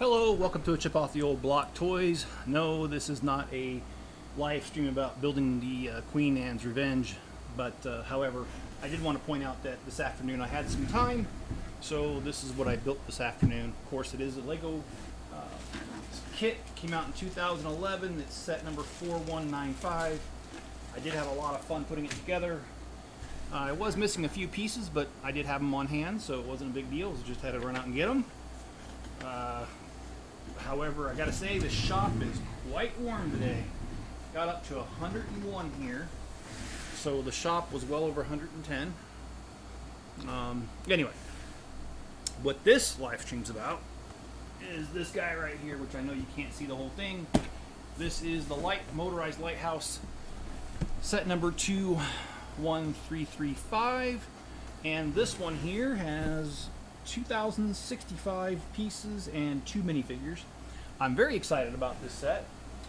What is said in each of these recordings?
Hello, welcome to a Chip Off the Old Block Toys. No, this is not a live stream about building the Queen Anne's Revenge, but however, I did want to point out that this afternoon I had some time, so this is what I built this afternoon. Of course, it is a Lego kit, came out in 2011, it's set number 4195. I did have a lot of fun putting it together. I was missing a few pieces, but I did have them on hand, so it wasn't a big deal, I just had to run out and get them. However, I gotta say, the shop is quite warm today. Got up to 101 here, so the shop was well over 110. Anyway, what this live stream's about is this guy right here, which I know you can't see the whole thing. This is the Motorized Lighthouse set number 21335, and this one here has 2,065 pieces and 2 minifigures. I'm very excited about this set.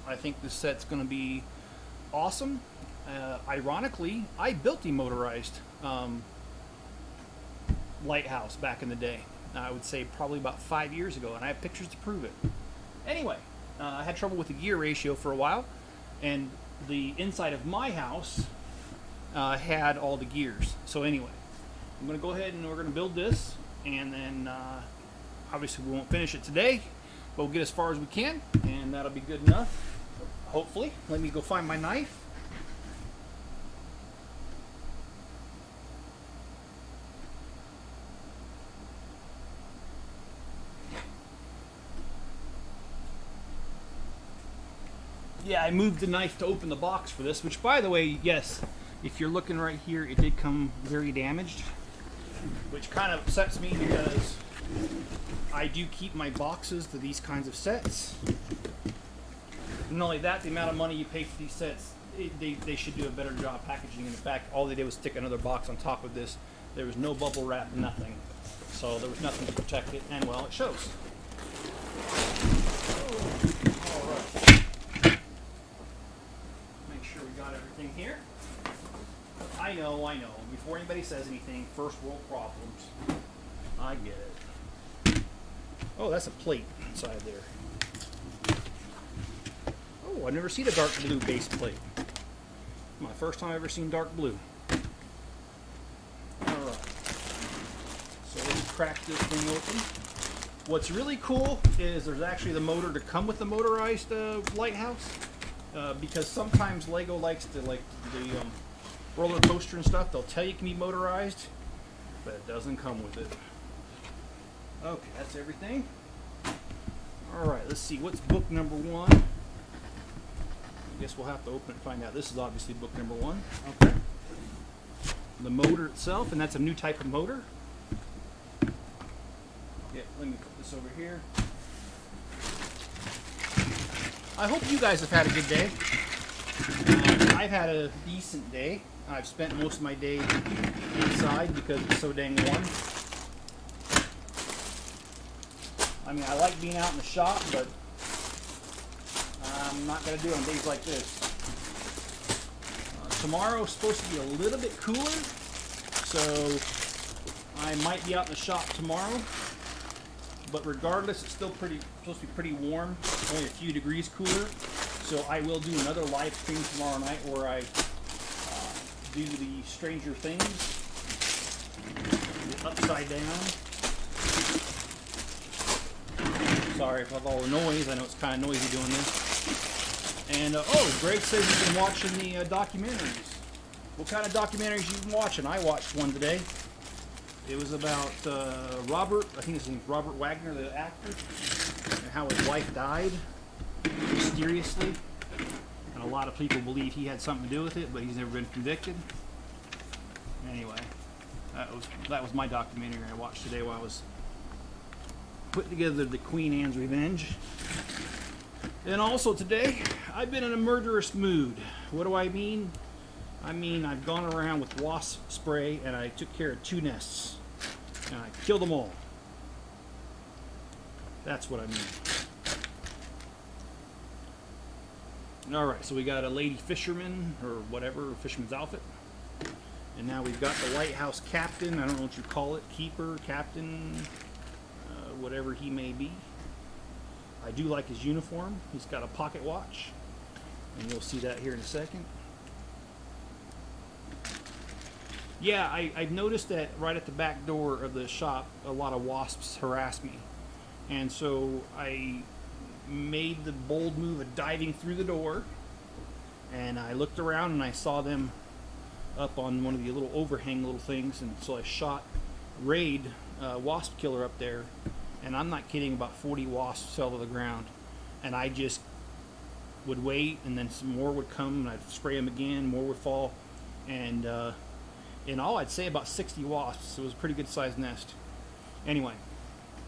I think this set's going to be awesome. Ironically, I built a motorized lighthouse back in the day. I would say probably about 5 years ago, and I have pictures to prove it. Anyway, I had trouble with the gear ratio for a while, and the inside of my house had all the gears. So anyway, I'm going to go ahead and we're going to build this. And then obviously we won't finish it today, but we'll get as far as we can, and that'll be good enough, hopefully. Let me go find my knife. Yeah, I moved the knife to open the box for this, which, by the way, yes, if you're looking right here, it did come very damaged, which kind of upsets me because I do keep my boxes to these kinds of sets. Not only that, the amount of money you pay for these sets, they should do a better job packaging. In fact, all they did was stick another box on top of this. There was no bubble wrap, nothing. So there was nothing to protect it, and well, it shows. All right. Make sure we got everything here. I know. Before anybody says anything, first world problems. I get it. Oh, that's a plate inside there. Oh, I've never seen a dark blue base plate. My first time I've ever seen dark blue. Alright. So let's crack this thing open. What's really cool is there's actually the motor to come with the motorized lighthouse. Because sometimes Lego likes to, like, the roller coaster and stuff, they'll tell you it can be motorized, but it doesn't come with it. Okay, that's everything. Alright, let's see, what's book number 1? I guess we'll have to open it and find out. This is obviously book number 1. Okay. The motor itself, and that's a new type of motor. Yeah, let me put this over here. I hope you guys have had a good day. I've had a decent day. I've spent most of my day inside because it's so dang warm. I mean, I like being out in the shop, but I'm not going to do it on days like this. Tomorrow's supposed to be a little bit cooler, so I might be out in the shop tomorrow. But regardless, it's still supposed to be pretty warm, only a few degrees cooler. So I will do another live stream tomorrow night where I do the Stranger Things, the upside down. Sorry for all the noise. I know it's kind of noisy doing this. And oh, Greg says you've been watching the documentaries. What kind of documentaries you been watching? I watched one today. It was about Robert. I think his name's Robert Wagner, the actor, and how his wife died mysteriously. And a lot of people believe he had something to do with it, but he's never been convicted. Anyway, that was my documentary I watched today while I was putting together the Queen Anne's Revenge. And also today, I've been in a murderous mood. What do I mean? I mean, I've gone around with wasp spray and I took care of 2 nests. And I killed them all. That's what I mean. Alright, so we got a lady fisherman, or whatever, fisherman's outfit. And now we've got the lighthouse captain, I don't know what you call it, keeper, captain, whatever he may be. I do like his uniform. He's got a pocket watch, and you'll see that here in a second. Yeah, I've noticed that right at the back door of the shop, a lot of wasps harass me. And so I made the bold move of diving through the door, and I looked around and I saw them up on one of the little overhang little things, and so I shot Raid wasp killer up there, and I'm not kidding, about 40 wasps fell to the ground, and I just would wait, and then some more would come, and I'd spray them again, more would fall, and in all I'd say about 60 wasps. It was a pretty good sized nest. Anyway,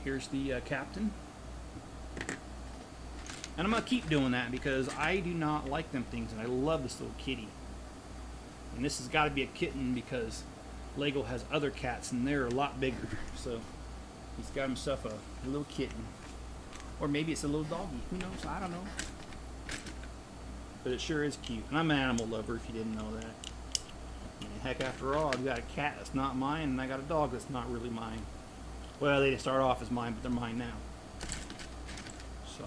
here's the captain, and I'm gonna keep doing that because I do not like them things, and I love this little kitty. And this has got to be a kitten because Lego has other cats and they're a lot bigger. So he's got himself a little kitten. Or maybe it's a little doggy. Who knows? I don't know. But it sure is cute. And I'm an animal lover if you didn't know that. And heck, after all, I've got a cat that's not mine and I got a dog that's not really mine. Well, they didn't start off as mine, but they're mine now. So.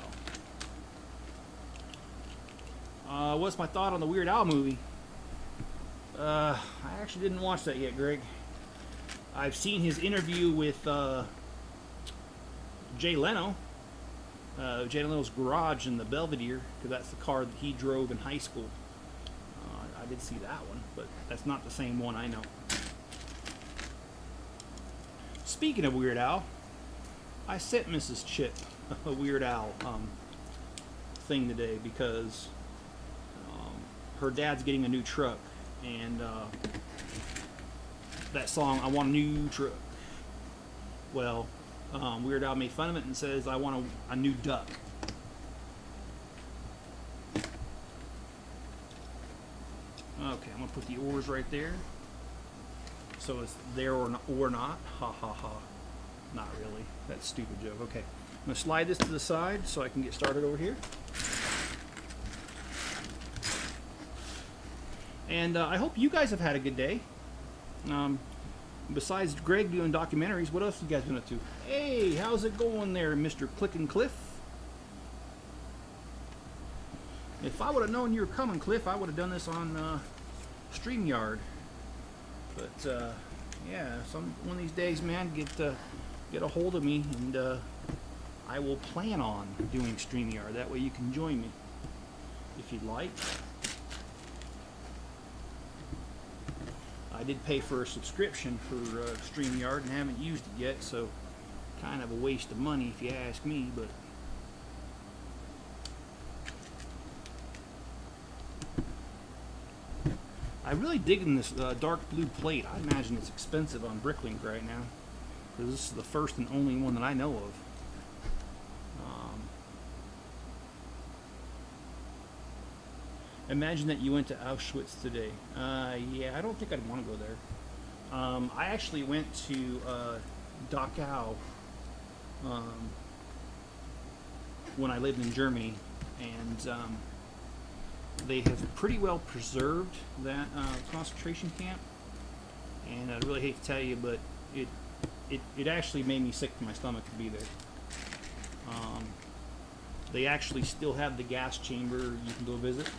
What's my thought on the Weird Al movie? I actually didn't watch that yet, Greg. I've seen his interview with Jay Leno. Jay Leno's garage in the Belvedere, because that's the car that he drove in high school. I did see that one, but that's not the same one I know. Speaking of Weird Al, I sent Mrs. Chip a Weird Al thing today because her dad's getting a new truck. And that song, I Want a New Truck. Well, Weird Al made fun of it and says, I want a new duck. Okay, I'm going to put the oars right there. So it's there or not. Ha ha ha. Not really. That's a stupid joke. Okay. I'm going to slide this to the side so I can get started over here. And I hope you guys have had a good day. Besides Greg doing documentaries, what else have you guys been up to? Hey, how's it going there, Mr. Click and Cliff? If I would have known you were coming, Cliff, I would have done this on StreamYard. But yeah, one of these days, man, get a hold of me, and I will plan on doing StreamYard. That way you can join me if you'd like. I did pay for a subscription for StreamYard and haven't used it yet, so kind of a waste of money if you ask me, but I'm really digging this dark blue plate. I imagine it's expensive on Bricklink right now, because this is the first and only one that I know of. Imagine that you went to Auschwitz today. Yeah, I don't think I'd want to go there. I actually went to Dachau when I lived in Germany, and they have pretty well preserved that concentration camp. And I'd really hate to tell you, but it actually made me sick to my stomach to be there. They actually still have the gas chamber you can go visit.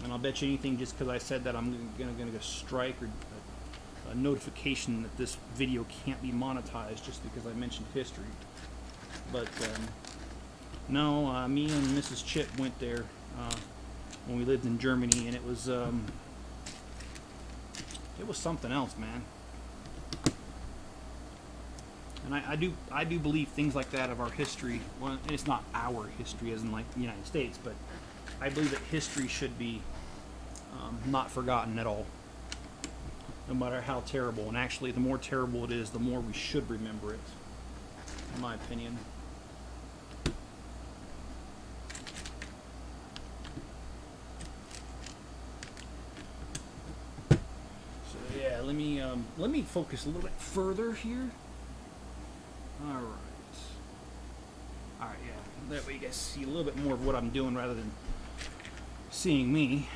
And I'll bet you anything, just because I said that, I'm gonna get a strike or a notification that this video can't be monetized just because I mentioned history. But no, me and Mrs. Chip went there when we lived in Germany, and it was something else, man. And I do believe things like that of our history. Well, and it's not our history as in like the United States, but I believe that history should be not forgotten at all, no matter how terrible. And actually, the more terrible it is, the more we should remember it, in my opinion. So yeah, let me focus a little bit further here. All right, yeah. That way you guys see a little bit more of what I'm doing rather than seeing me.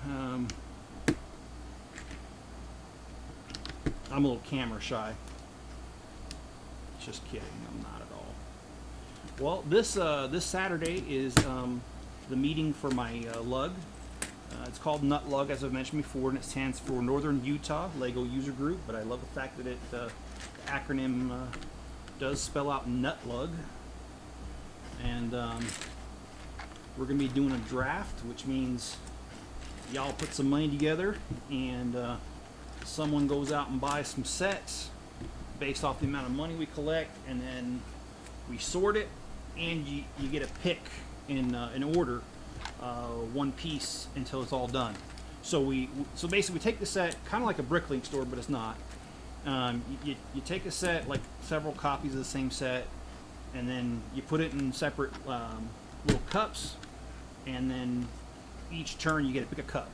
I'm a little camera shy. Just kidding, I'm not at all. Well, this Saturday is the meeting for my lug. It's called Nut Lug, as I've mentioned before, and it stands for Northern Utah Lego User Group. But I love the fact that the acronym does spell out Nut Lug. And we're going to be doing a draft, which means y'all put some money together, and someone goes out and buys some sets based off the amount of money we collect, and then we sort it, and you get a pick in order, one piece until it's all done. So basically we take the set, kind of like a Bricklink store, but it's not. You take a set, like several copies of the same set, and then you put it in separate little cups, and then each turn you get to pick a cup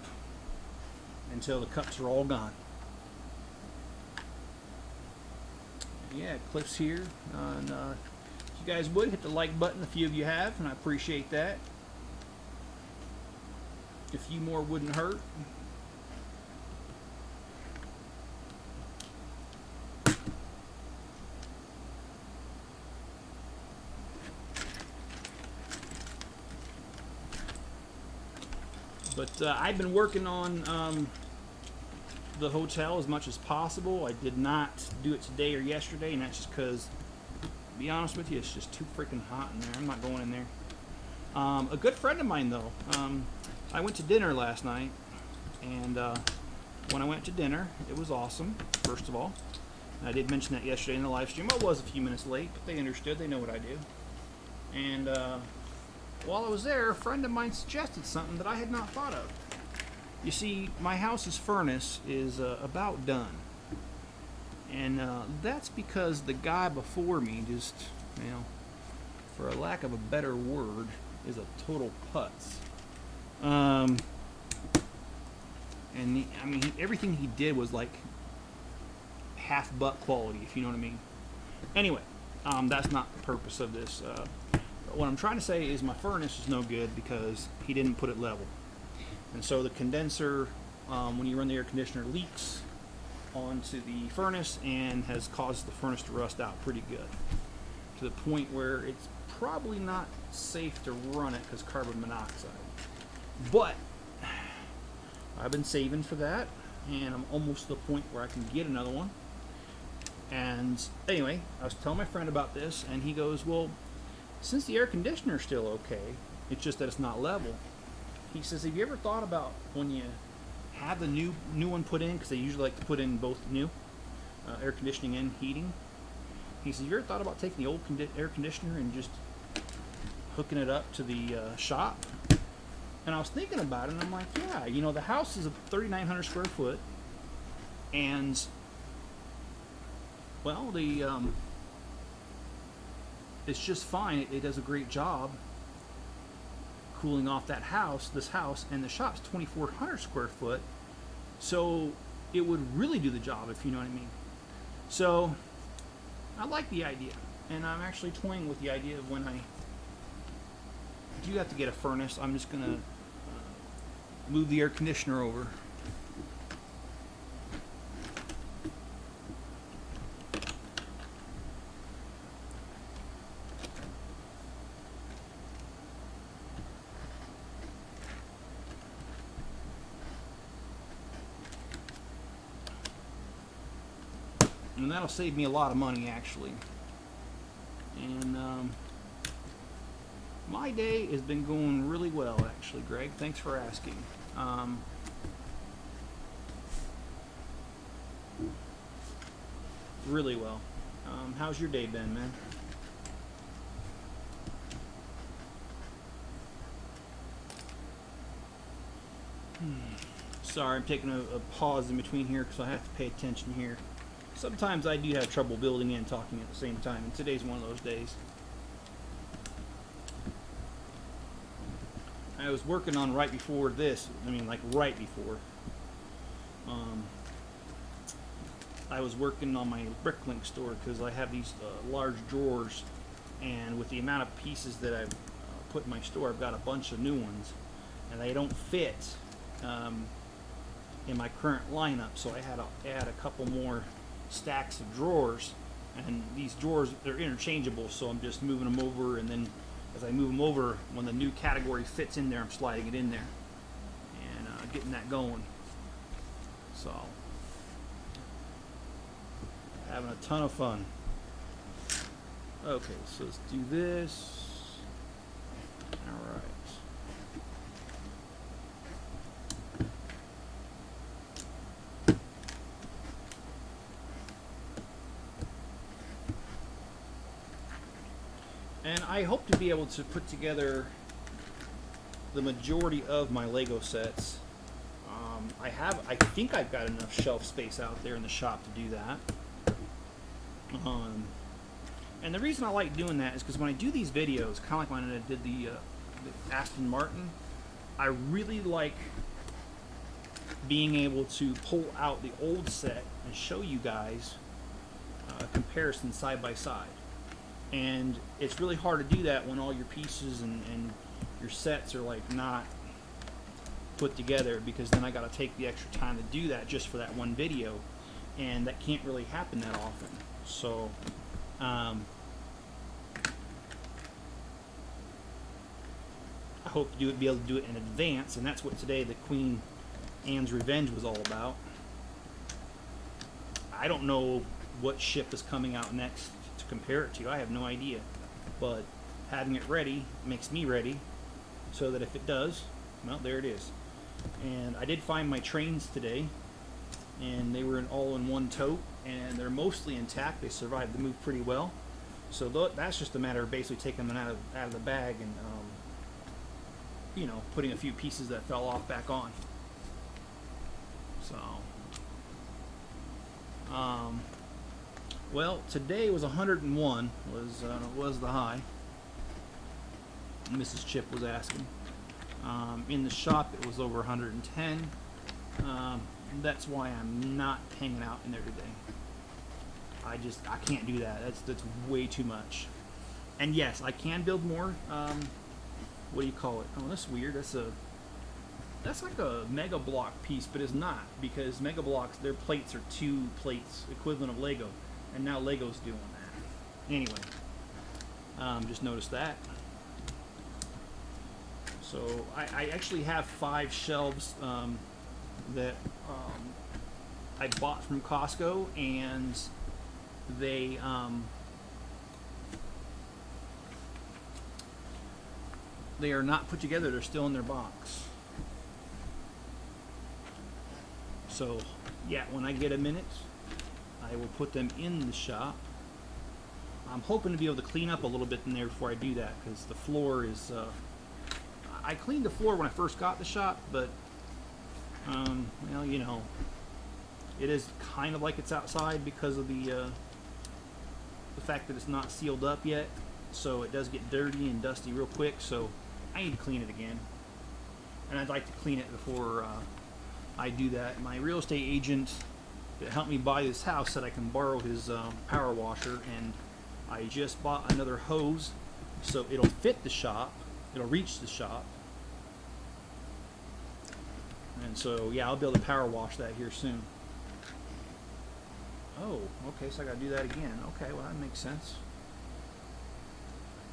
until the cups are all gone. Yeah, Cliff's here. And if you guys would hit the like button, a few of you have, and I appreciate that. A few more wouldn't hurt. But I've been working on the hotel as much as possible. I did not do it today or yesterday, and that's just because, to be honest with you, it's just too freaking hot in there. I'm not going in there. A good friend of mine, though, I went to dinner last night, and when I went to dinner, it was awesome, first of all. And I did mention that yesterday in the live stream. I was a few minutes late, but they understood. They know what I do. And while I was there, a friend of mine suggested something that I had not thought of. You see, my house's furnace is about done. And that's because the guy before me just, you know, for a lack of a better word, is a total putz. And I mean, everything he did was like half butt quality, if you know what I mean. Anyway, that's not the purpose of this. What I'm trying to say is my furnace is no good because he didn't put it level. And so the condenser, when you run the air conditioner, leaks onto the furnace and has caused the furnace to rust out pretty good. To the point where it's probably not safe to run it because carbon monoxide. But I've been saving for that, and I'm almost to the point where I can get another one. And anyway, I was telling my friend about this, and he goes, well, since the air conditioner is still okay, it's just that it's not level. He says, have you ever thought about when you have the new one put in, because they usually like to put in both new air conditioning and heating. He says, have you ever thought about taking the old air conditioner and just hooking it up to the shop? And I was thinking about it, and I'm like, yeah, you know, the house is 3,900 square foot, and well, it's just fine. It does a great job cooling off that house, this house, and the shop's 2,400 square foot, so it would really do the job, if you know what I mean. So I like the idea, and I'm actually toying with the idea of when I do have to get a furnace, I'm just gonna move the air conditioner over. And that'll save me a lot of money, actually. And my day has been going really well, actually, Greg. Thanks for asking. Really well. How's your day been, man? Sorry, I'm taking a pause in between here because I have to pay attention here. Sometimes I do have trouble building and talking at the same time, and today's one of those days. I was working on right before this, like right before. I was working on my Bricklink store because I have these large drawers, and with the amount of pieces that I've put in my store, I've got a bunch of new ones, and they don't fit in my current lineup, so I had to add a couple more stacks of drawers, And these drawers, they're interchangeable, so I'm just moving them over, and then as I move them over, when the new category fits in there, I'm sliding it in there and getting that going. So, having a ton of fun. Okay, so let's do this. All right. And I hope to be able to put together the majority of my Lego sets. I think I've got enough shelf space out there in the shop to do that. And the reason I like doing that is because when I do these videos, kind of like when I did the Aston Martin, I really like being able to pull out the old set and show you guys a comparison side by side. And it's really hard to do that when all your pieces and your sets are like not put together, because then I got to take the extra time to do that just for that one video, and that can't really happen that often. So I hope to be able to do it in advance, and that's what today the Queen Anne's Revenge was all about. I don't know what ship is coming out next to compare it to. I have no idea, but having it ready makes me ready, so that if it does, well, there it is. And I did find my trains today, and they were all in one tote, and they're mostly intact. They survived the move pretty well. So that's just a matter of basically taking them out of the bag and you know, putting a few pieces that fell off back on. So well, today was 101 was the high. Mrs. Chip was asking. In the shop it was over 110. That's why I'm not hanging out in there today. I can't do that. That's way too much. And yes, I can build more. What do you call it? Oh, that's weird. That's like a Mega Block piece, but it's not, because Mega Blocks, their plates are 2 plates equivalent of Lego, and now Lego's doing that. Anyway, just noticed that. So I actually have 5 shelves that I bought from Costco, and they are not put together. They're still in their box. So yeah, when I get a minute, I will put them in the shop. I'm hoping to be able to clean up a little bit in there before I do that, because the floor is I cleaned the floor when I first got the shop, but well, you know, it is kind of like it's outside because of the fact that it's not sealed up yet, so it does get dirty and dusty real quick. So I need to clean it again, and I'd like to clean it before I do that. My real estate agent that helped me buy this house said I can borrow his power washer, and I just bought another hose, so it'll fit the shop, it'll reach the shop. And so yeah, I'll be able to power wash that here soon. Oh, okay, so I gotta do that again. Okay, well that makes sense.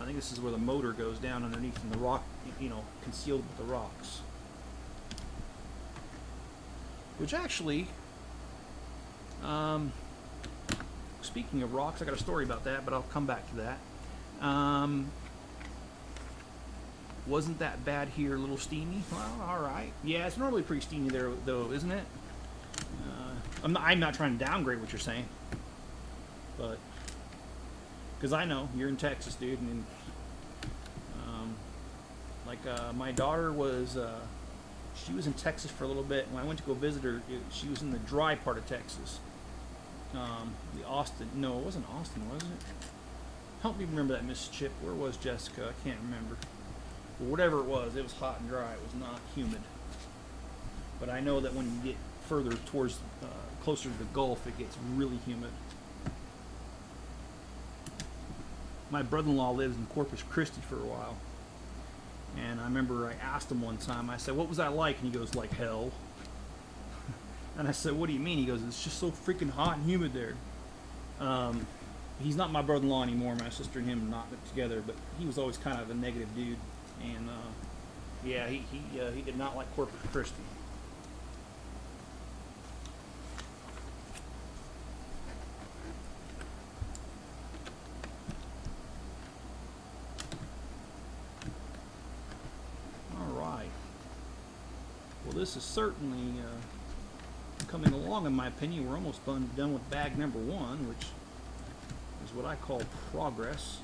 I think this is where the motor goes down underneath, and the rock, you know, concealed with the rocks. Which actually, speaking of rocks, I got a story about that, but I'll come back to that. Wasn't that bad here, a little steamy? Well, alright. Yeah, it's normally pretty steamy there, though, isn't it? I'm not trying to downgrade what you're saying, but because I know you're in Texas, dude, and my daughter was she was in Texas for a little bit. When I went to go visit her, she was in the dry part of Texas. The Austin, no, it wasn't Austin, was it? Help me remember that, Miss Chip. Where was Jessica? I can't remember. But whatever it was hot and dry. It was not humid. But I know that when you get further towards closer to the Gulf, it gets really humid. My brother-in-law lives in Corpus Christi for a while, and I remember I asked him one time, I said, what was that like? And he goes, like hell. And I said, what do you mean? He goes, it's just so freaking hot and humid there. He's not my brother-in-law anymore. My sister and him not together, but he was always kind of a negative dude, and yeah, he did not like Corpus Christi. All right. Well, this is certainly coming along, in my opinion. We're almost done with bag number 1, which is what I call progress.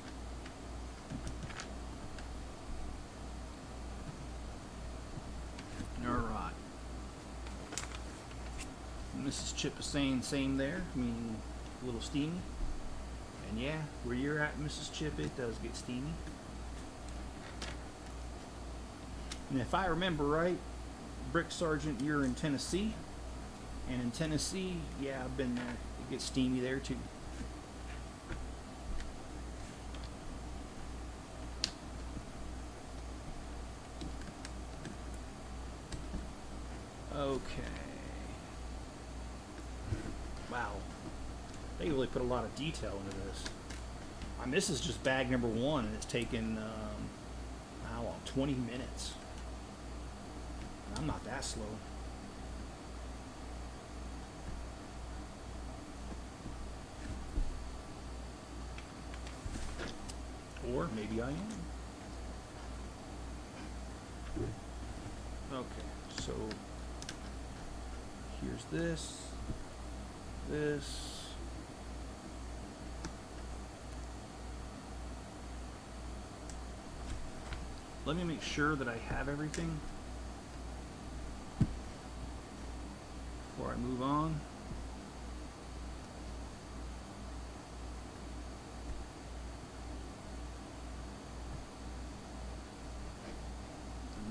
Alright. Mrs. Chip is saying same there, meaning a little steamy. And yeah, where you're at, Mrs. Chip, it does get steamy. And if I remember right, Brick Sergeant, you're in Tennessee. And in Tennessee, yeah, I've been there. It gets steamy there too. Okay. Wow. They really put a lot of detail into this. I mean, this is just bag number 1, and it's taken, how long? 20 minutes. I'm not that slow. Or maybe I am. Okay, so here's this. Let me make sure that I have everything before I move on.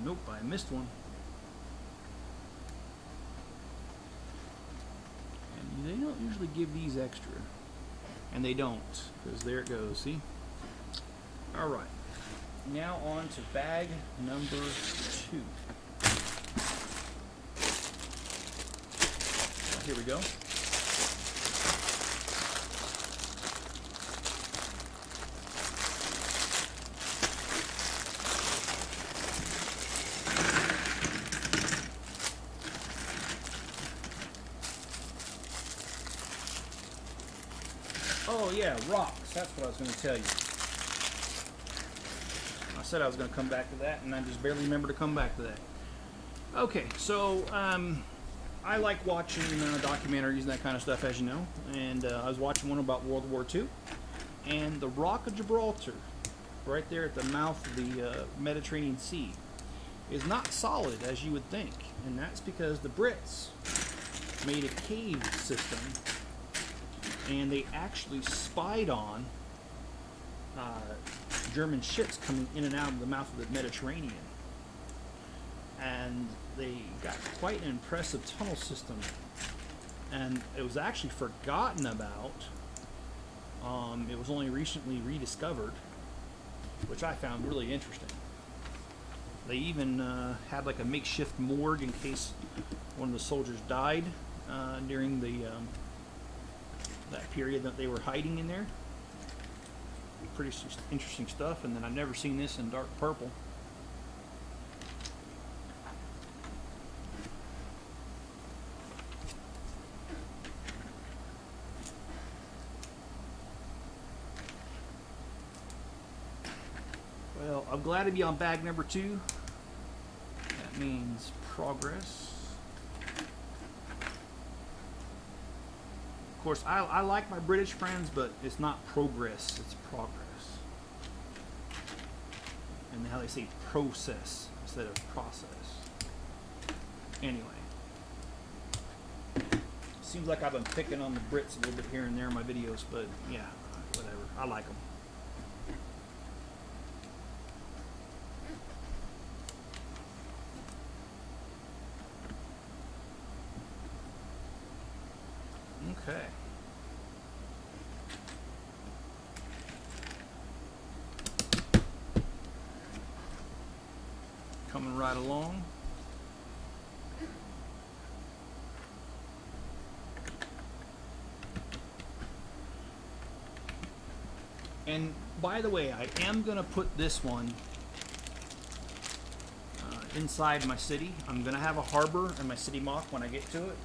Nope, I missed one. And they don't usually give these extra. And they don't, because there it goes, see? Alright. Now on to bag number 2. Here we go. Oh yeah, rocks. That's what I was going to tell you. I said I was going to come back to that, and I just barely remember to come back to that. Okay, so I like watching documentaries and that kind of stuff, as you know. And I was watching one about World War II. And the Rock of Gibraltar, right there at the mouth of the Mediterranean Sea, is not solid as you would think. And that's because the Brits made a cave system, and they actually spied on German ships coming in and out of the mouth of the Mediterranean. And they got quite an impressive tunnel system. And it was actually forgotten about. It was only recently rediscovered, which I found really interesting. They even had like a makeshift morgue in case one of the soldiers died during the that period that they were hiding in there. Pretty interesting stuff. And then I've never seen this in dark purple. Well, I'm glad to be on bag number 2. That means progress. Of course, I like my British friends, but it's not progress, it's progress. And how they say process instead of process. Anyway. Seems like I've been picking on the Brits a little bit here and there in my videos, but yeah, whatever. I like them. Okay. Coming right along. And by the way, I am going to put this one inside my city. I'm going to have a harbor in my city mock when I get to it.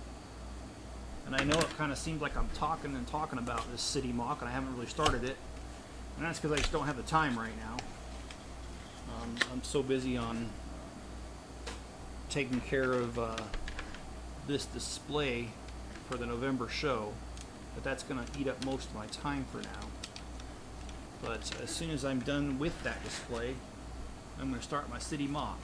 And I know it kind of seems like I'm talking about this city mock, and I haven't really started it. And that's because I just don't have the time right now. I'm so busy on taking care of this display for the November show that that's going to eat up most of my time for now. But as soon as I'm done with that display, I'm going to start my city mock.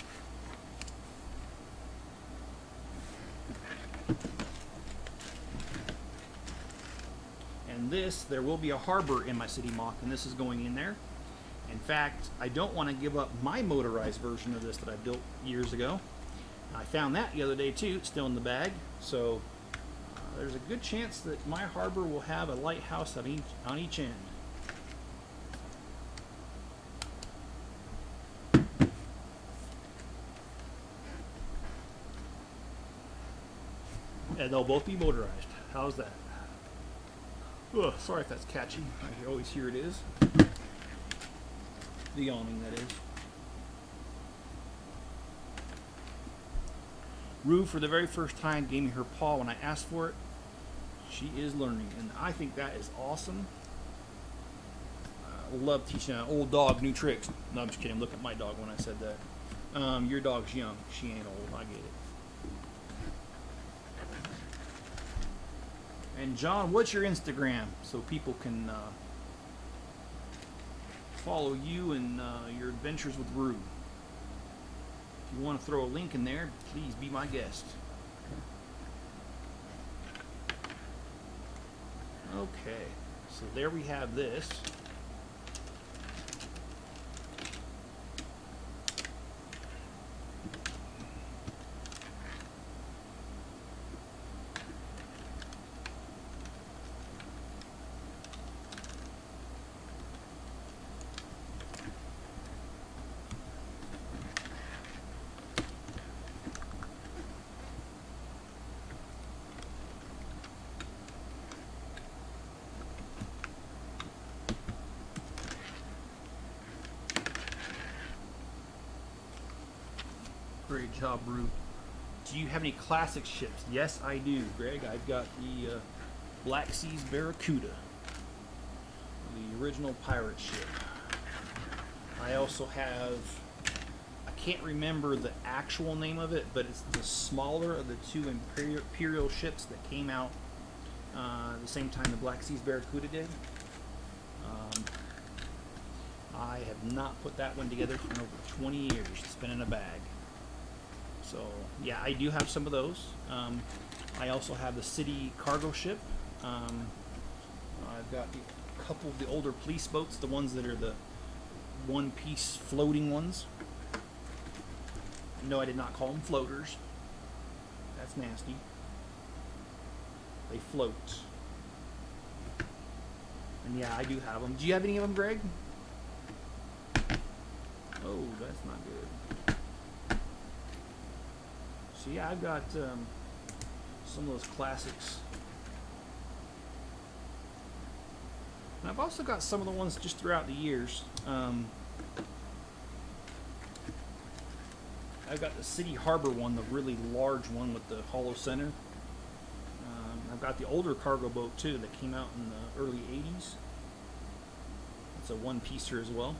And there will be a harbor in my city mock, and this is going in there. In fact, I don't want to give up my motorized version of this that I built years ago. I found that the other day too. It's still in the bag. So there's a good chance that my harbor will have a lighthouse on each end. And they'll both be motorized. How's that? Ugh, sorry if that's catchy. I always hear it is. The awning, that is. Rue, for the very first time, gave me her paw when I asked for it. She is learning, and I think that is awesome. I love teaching an old dog new tricks. No, I'm just kidding. Look at my dog when I said that. Your dog's young. She ain't old. I get it. And John, what's your Instagram so people can follow you and your adventures with Rue? If you want to throw a link in there, please be my guest. Okay, so there we have this. Great job, Rue. Do you have any classic ships? Yes, I do, Greg. I've got the Black Seas Barracuda, the original pirate ship. I also have, I can't remember the actual name of it, but it's the smaller of the two Imperial ships that came out the same time the Black Seas Barracuda did. I have not put that one together for over 20 years. It's been in a bag. So, yeah, I do have some of those. I also have the city cargo ship. I've got a couple of the older police boats, the ones that are the one-piece floating ones. No, I did not call them floaters. That's nasty. They float. And yeah, I do have them. Do you have any of them, Greg? Oh, that's not good. So yeah, I've got some of those classics. And I've also got some of the ones just throughout the years. I've got the City Harbor one, the really large one with the hollow center. I've got the older cargo boat too that came out in the early 80s. It's a one-piecer as well.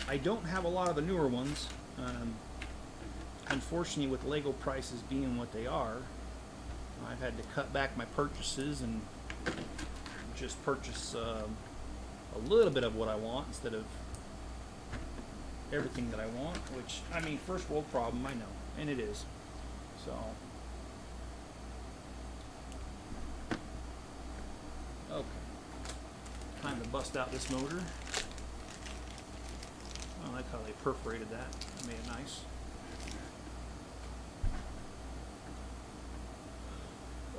I don't have a lot of the newer ones. Unfortunately, with Lego prices being what they are, I've had to cut back my purchases and just purchase a little bit of what I want instead of everything that I want, which, I mean, first world problem, I know, and it is. So, okay, time to bust out this motor. I like how they perforated that. That made it nice.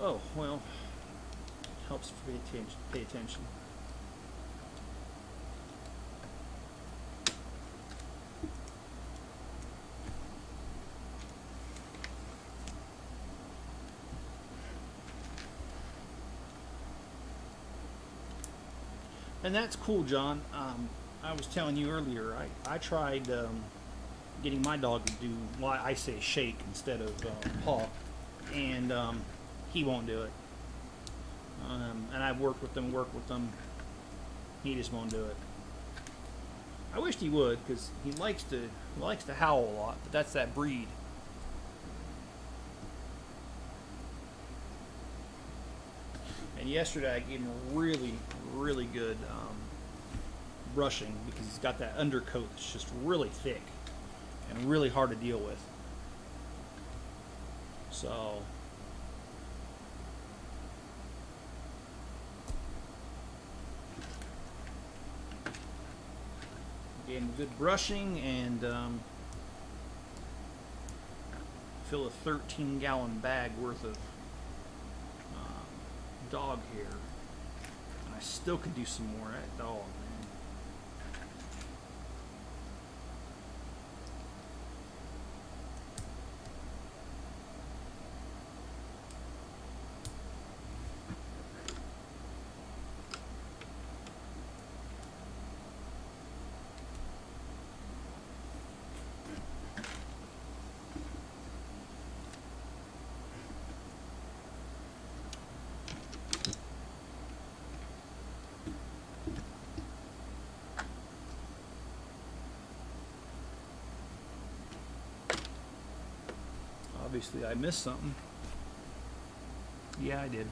Oh, well, helps to pay attention. And that's cool, John. I was telling you earlier, I tried getting my dog to do, well, I say shake instead of paw, and he won't do it. And I've worked with them. He just won't do it. I wished he would, because he likes to howl a lot, but that's that breed. And yesterday I gave him a really, really good brushing, because he's got that undercoat that's just really thick and really hard to deal with. So gave him a good brushing and fill a 13-gallon bag worth of dog hair. And I still could do some more. That dog, man. Obviously, I missed something. Yeah, I did.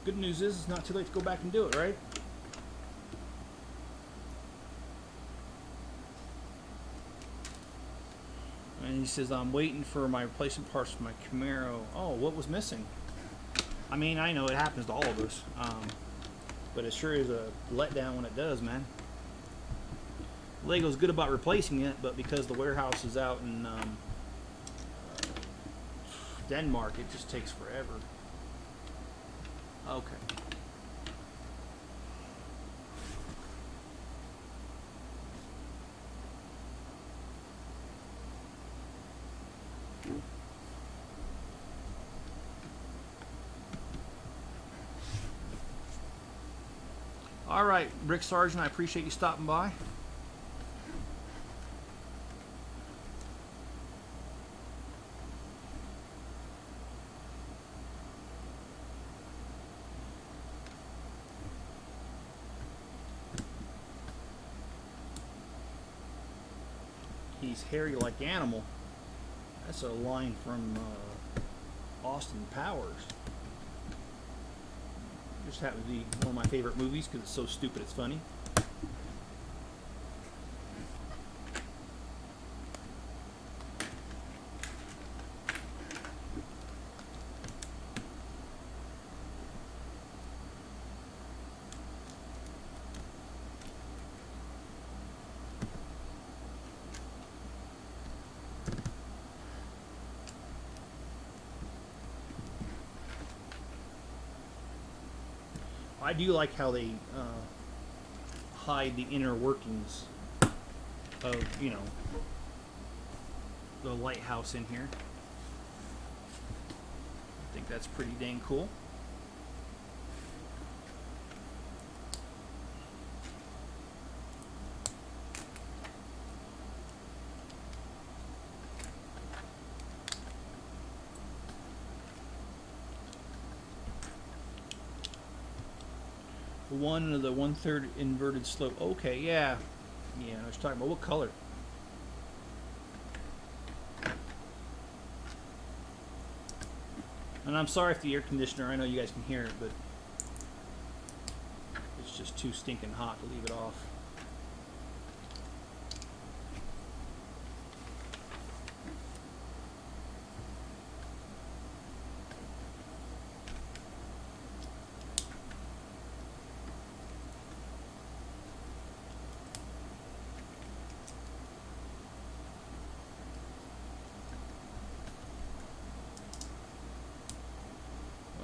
Good news is it's not too late to go back and do it, right? And he says, I'm waiting for my replacement parts for my Camaro. Oh, what was missing? I mean, I know it happens to all of us, but it sure is a letdown when it does, man. Lego's good about replacing it, but because the warehouse is out in Denmark, it just takes forever. Okay. All right, Brick Sergeant, I appreciate you stopping by. He's hairy like animal. That's a line from Austin Powers. Just happens to be one of my favorite movies because it's so stupid it's funny. I do like how they hide the inner workings of, you know, the lighthouse in here. I think that's pretty dang cool. One of the 1/3 inverted slope. Okay, yeah. Yeah, I was talking about what color. And I'm sorry if the air conditioner, I know you guys can hear it, but it's just too stinking hot to leave it off.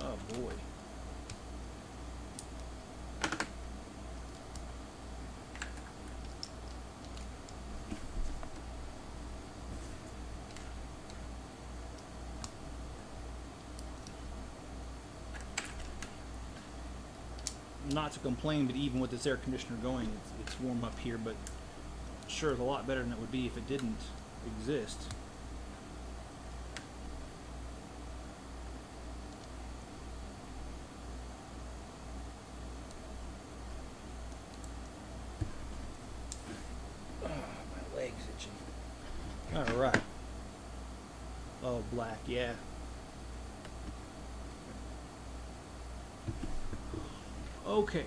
Oh boy. not to complain, but even with this air conditioner going, it's warm up here, but sure, it's a lot better than it would be if it didn't exist. Oh, my leg's itching. Alright. Oh, black, yeah. Okay.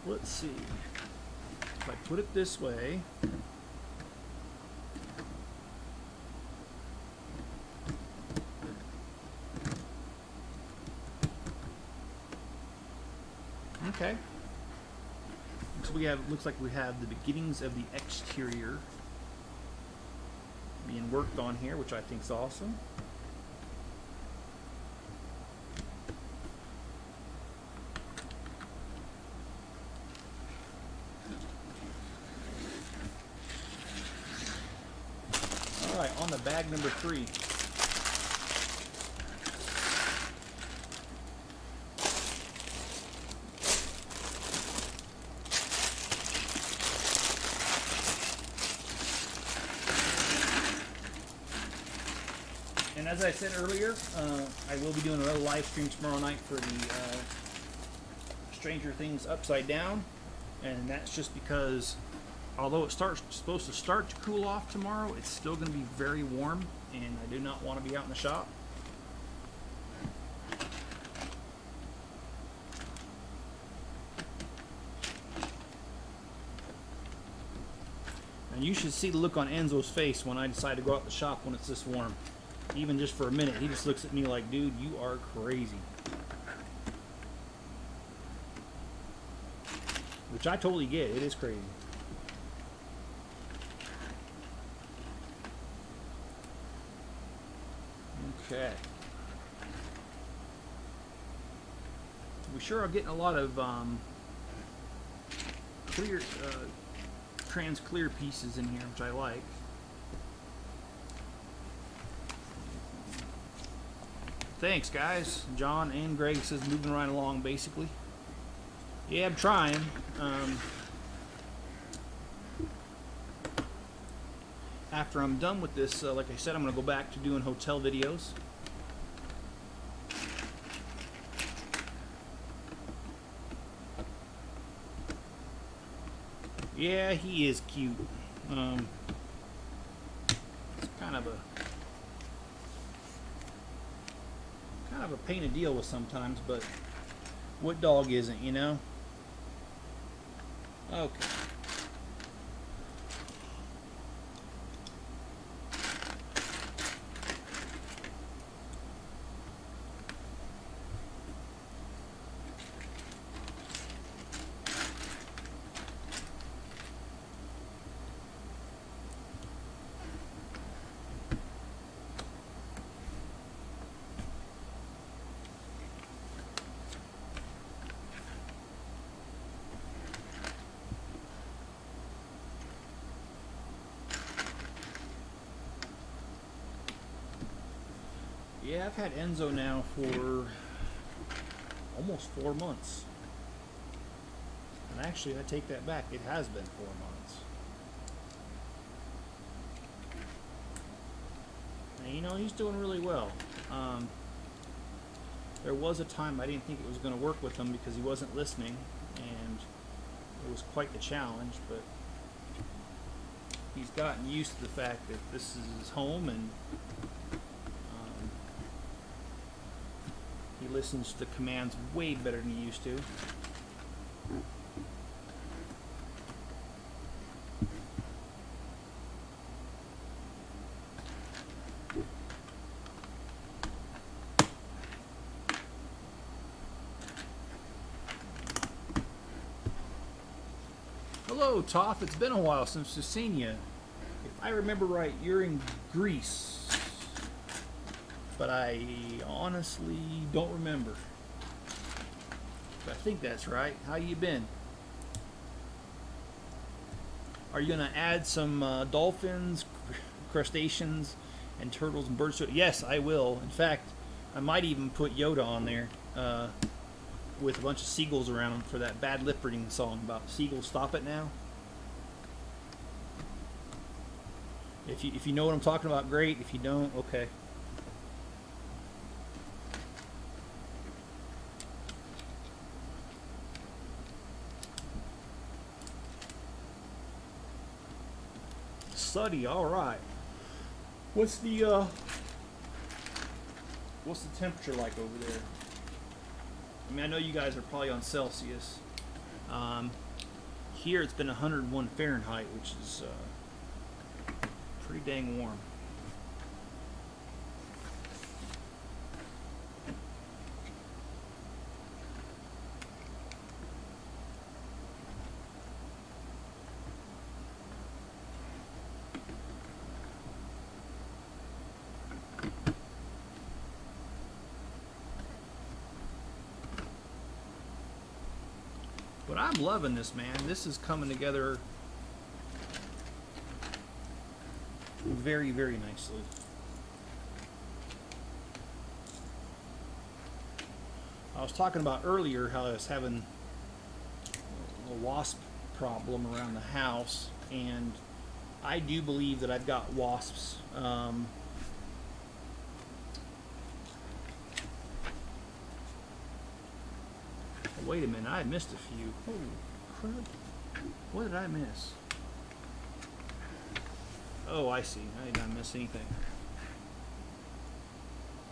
Let's see. If I put it this way, okay. Looks like we have the beginnings of the exterior being worked on here, which I think is awesome. Alright, on to bag number 3. And as I said earlier, I will be doing another live stream tomorrow night for the Stranger Things Upside Down, and that's just because although it's supposed to start to cool off tomorrow, it's still going to be very warm, and I do not want to be out in the shop. And you should see the look on Enzo's face when I decide to go out the shop when it's this warm. Even just for a minute, he just looks at me like, dude, you are crazy. Which I totally get. It is crazy. Okay. We sure are getting a lot of clear, trans clear pieces in here, which I like. Thanks, guys. John and Greg says moving right along, basically. Yeah, I'm trying. After I'm done with this, like I said, I'm going to go back to doing hotel videos. Yeah, he is cute. It's kind of a pain to deal with sometimes, but what dog isn't, you know? Okay. Yeah, I've had Enzo now for almost 4 months. And actually, I take that back. It has been 4 months. And you know, he's doing really well. There was a time I didn't think it was going to work with him because he wasn't listening, and it was quite the challenge, but he's gotten used to the fact that this is his home, and he listens to the commands way better than he used to. Hello, Toph. It's been a while since we've seen you. If I remember right, you're in Greece. But I honestly don't remember. But I think that's right. How you been? Are you gonna add some dolphins, crustaceans, and turtles and birds to it? Yes, I will. In fact, I might even put Yoda on there. with a bunch of seagulls around them for that bad lip reading song about seagulls. Stop it now. If you know what I'm talking about, great. If you don't, okay. Sunny, all right. What's the temperature like over there? I mean, I know you guys are probably on Celsius. Here it's been 101 Fahrenheit, which is pretty dang warm. But I'm loving this, man. This is coming together very, very nicely. I was talking about earlier how I was having a wasp problem around the house, and I do believe that I've got wasps. Wait a minute, I missed a few. Holy crap. What did I miss? Oh, I see. I did not miss anything.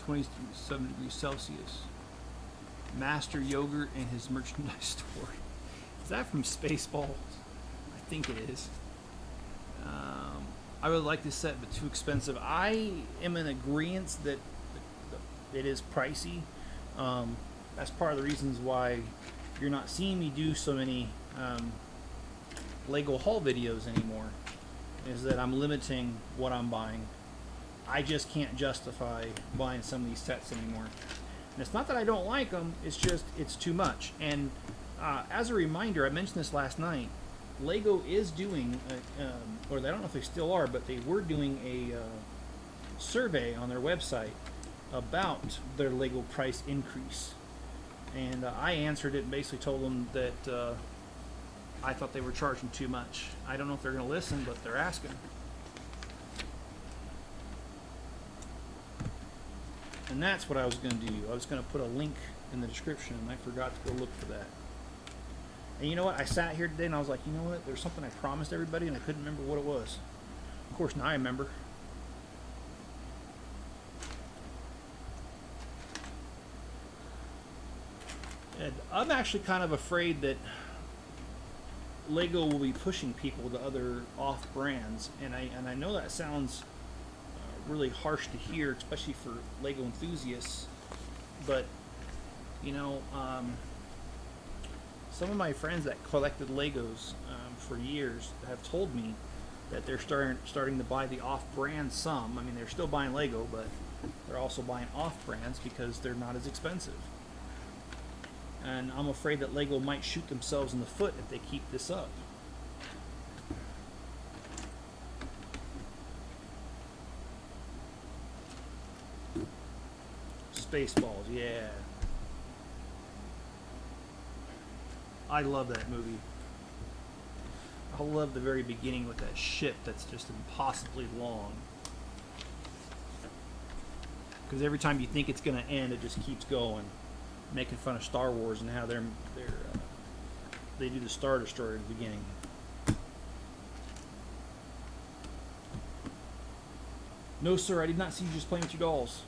27 degrees Celsius. Master Yogurt and his merchandise store. Is that from Spaceballs? I think it is. I would like this set, but too expensive. I am in agreement that it is pricey. That's part of the reasons why you're not seeing me do so many Lego haul videos anymore, is that I'm limiting what I'm buying. I just can't justify buying some of these sets anymore. And it's not that I don't like them, it's just, it's too much. And as a reminder, I mentioned this last night, Lego is doing, or I don't know if they still are, but they were doing a survey on their website about their Lego price increase. And I answered it and basically told them that I thought they were charging too much. I don't know if they're going to listen, but they're asking. And that's what I was going to do. I was going to put a link in the description, and I forgot to go look for that. And you know what? I sat here today and I was like, you know what? There's something I promised everybody, and I couldn't remember what it was. Of course, now I remember. And I'm actually kind of afraid that Lego will be pushing people to other off brands, and I know that sounds really harsh to hear, especially for Lego enthusiasts. But you know, some of my friends that collected Legos for years have told me that they're starting to buy the off-brand some. I mean, they're still buying Lego, but they're also buying off-brands because they're not as expensive. And I'm afraid that Lego might shoot themselves in the foot if they keep this up. Spaceballs, yeah. I love that movie. I love the very beginning with that ship that's just impossibly long. Because every time you think it's going to end, it just keeps going. Making fun of Star Wars and how they do the Star Destroyer at the beginning. No, sir, I did not see you just playing with your dolls.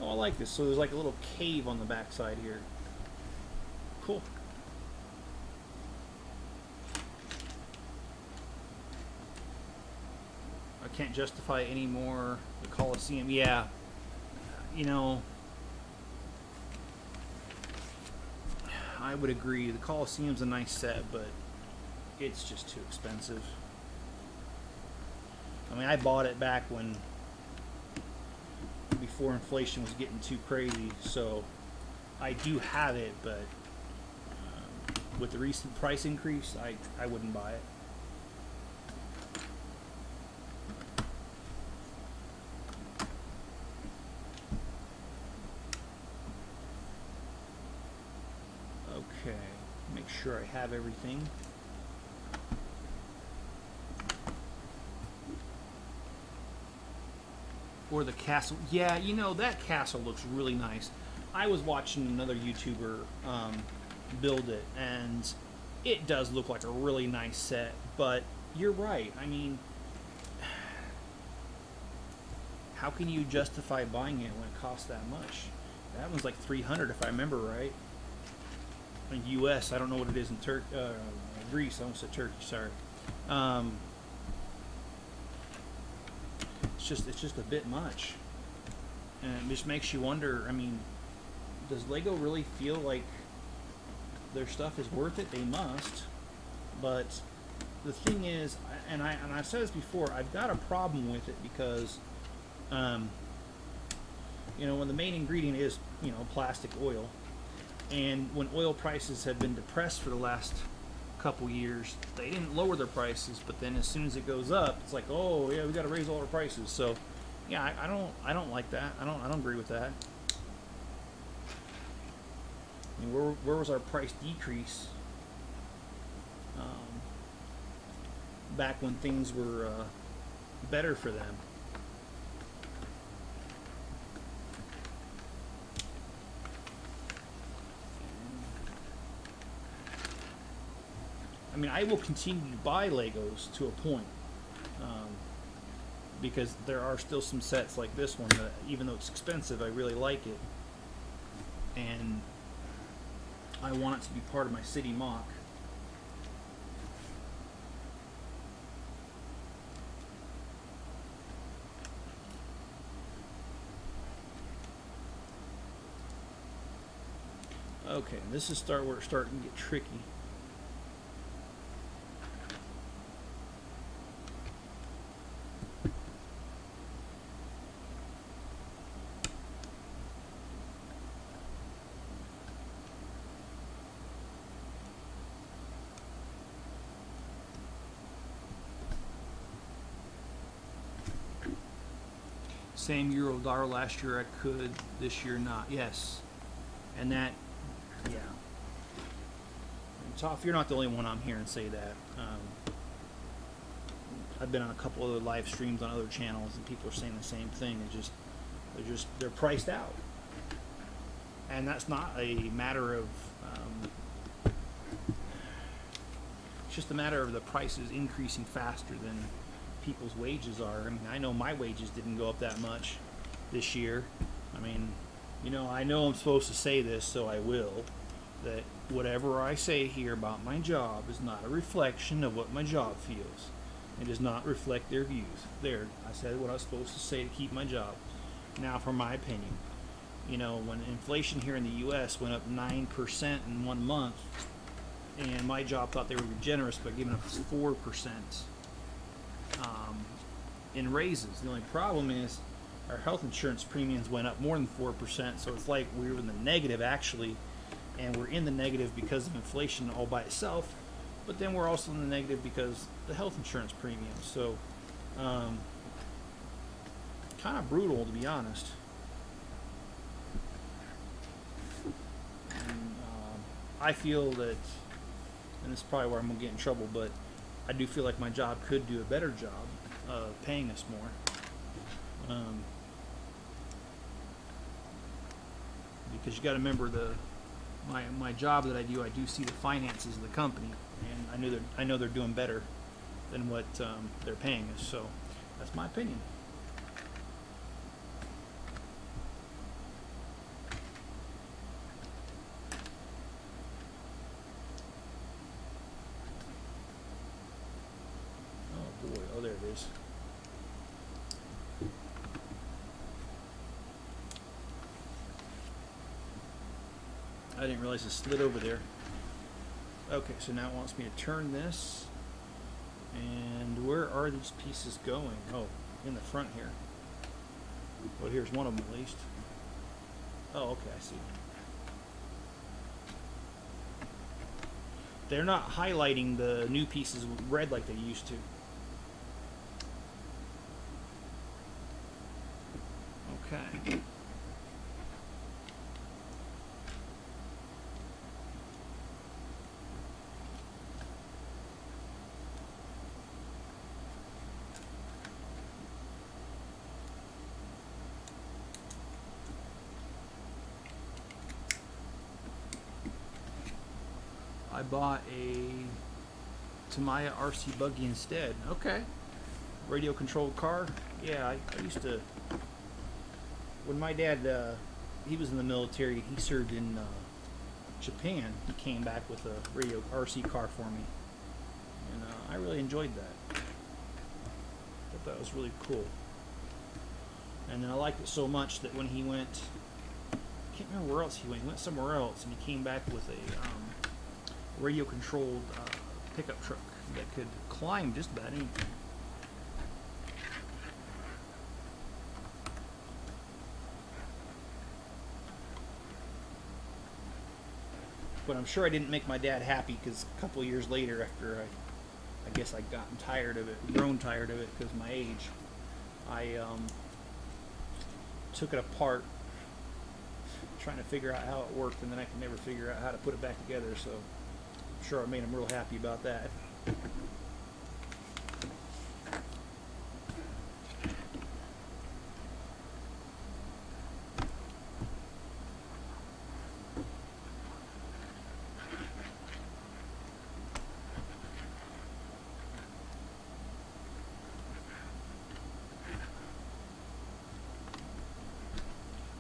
Oh, I like this. So there's like a little cave on the backside here. Cool. I can't justify any more the Coliseum. Yeah, you know, I would agree. The Coliseum's a nice set, but it's just too expensive. I mean, I bought it back when, before inflation was getting too crazy, so I do have it, but with the recent price increase, I wouldn't buy it. Okay, make sure I have everything. Or the castle. Yeah, you know, that castle looks really nice. I was watching another YouTuber build it, and it does look like a really nice set. But you're right. I mean, how can you justify buying it when it costs that much? That one's like $300 if I remember right. In U.S., I don't know what it is in Greece. I almost said Turkey. Sorry. It's just a bit much, and it just makes you wonder. I mean, does Lego really feel like their stuff is worth it? They must. But the thing is, and I've said this before, I've got a problem with it because, you know, when the main ingredient is, you know, plastic oil, and when oil prices have been depressed for the last couple years, they didn't lower their prices, but then as soon as it goes up, it's like, oh yeah, we got to raise all our prices. So yeah, I don't like that. I don't agree with that. I mean, where was our price decrease back when things were better for them? I mean, I will continue to buy Legos to a point, because there are still some sets like this one that, even though it's expensive, I really like it, and I want it to be part of my city mock. Okay, this is where it's starting to get tricky. Same euro dollar last year I could, this year not. Yes. And that, yeah. And Toff, you're not the only one I'm hearing say that. I've been on a couple other live streams on other channels, and people are saying the same thing. They're priced out. And that's not a matter of, it's just a matter of the prices increasing faster than people's wages are. I mean, I know my wages didn't go up that much this year. I mean, you know, I know I'm supposed to say this, so I will, that whatever I say here about my job is not a reflection of what my job feels. It does not reflect their views. There, I said what I was supposed to say to keep my job. Now, for my opinion, you know, when inflation here in the U.S. went up 9% in 1 month, and my job thought they were generous by giving us 4%. In raises. The only problem is our health insurance premiums went up more than 4%, so it's like we were in the negative actually, and we're in the negative because of inflation all by itself, but then we're also in the negative because the health insurance premiums. So kind of brutal, to be honest. And, I feel that, and this is probably where I'm going to get in trouble, but I do feel like my job could do a better job of paying us more. Because you got to remember my job that I do see the finances of the company, and I know they're doing better than what they're paying us. So that's my opinion. Oh, there it is. I didn't realize it slid over there. Okay, so now it wants me to turn this. And where are these pieces going? Oh, in the front here. Well, here's one of them at least. Oh, okay, I see. they're not highlighting the new pieces red like they used to. Okay. I bought a Tamiya RC buggy instead. Okay. Radio controlled car. Yeah, I used to, when my dad, he was in the military, he served in Japan. He came back with a radio RC car for me. And I really enjoyed that. Thought that was really cool. And then I liked it so much that when he went, I can't remember where else he went somewhere else, and he came back with a radio controlled pickup truck that could climb just about anything. But I'm sure I didn't make my dad happy, because a couple of years later, after I guess I'd gotten tired of it, grown tired of it because of my age, I took it apart trying to figure out how it worked, and then I could never figure out how to put it back together, so I'm sure I made him real happy about that.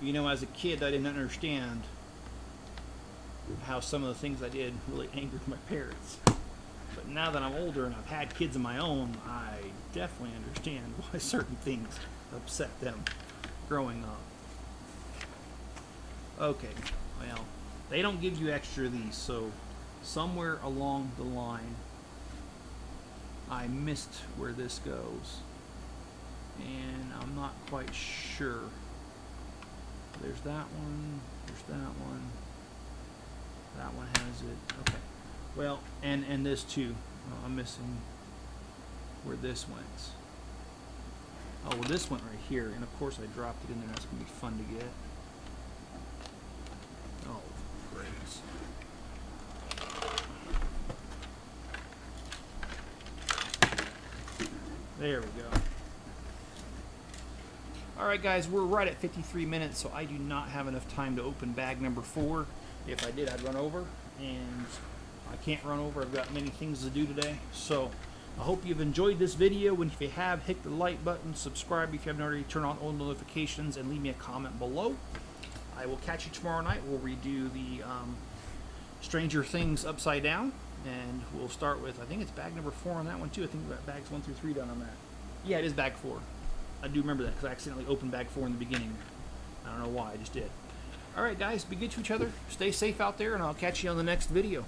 You know, as a kid, I didn't understand how some of the things I did really angered my parents. But now that I'm older and I've had kids of my own, I definitely understand why certain things upset them growing up. Okay, well, they don't give you extra of these, so somewhere along the line, I missed where this goes. And I'm not quite sure. There's that one, there's that one. That one has it. Okay. Well, and this too. I'm missing where this went. Oh, well, this went right here, and of course I dropped it in there. That's gonna be fun to get. Oh, great. There we go. Alright guys, we're right at 53 minutes, so I do not have enough time to open bag number 4. If I did, I'd run over, and I can't run over. I've got many things to do today. So I hope you've enjoyed this video, and if you have, hit the like button, subscribe if you haven't already, turn on all notifications, and leave me a comment below. I will catch you tomorrow night. We'll redo the Stranger Things Upside Down, and we'll start with, I think it's bag number 4 on that one too. I think we've got bags 1 through 3 done on that. Yeah, it is bag 4. I do remember that because I accidentally opened bag 4 in the beginning. I don't know why, I just did. Alright guys, be good to each other, stay safe out there, and I'll catch you on the next video.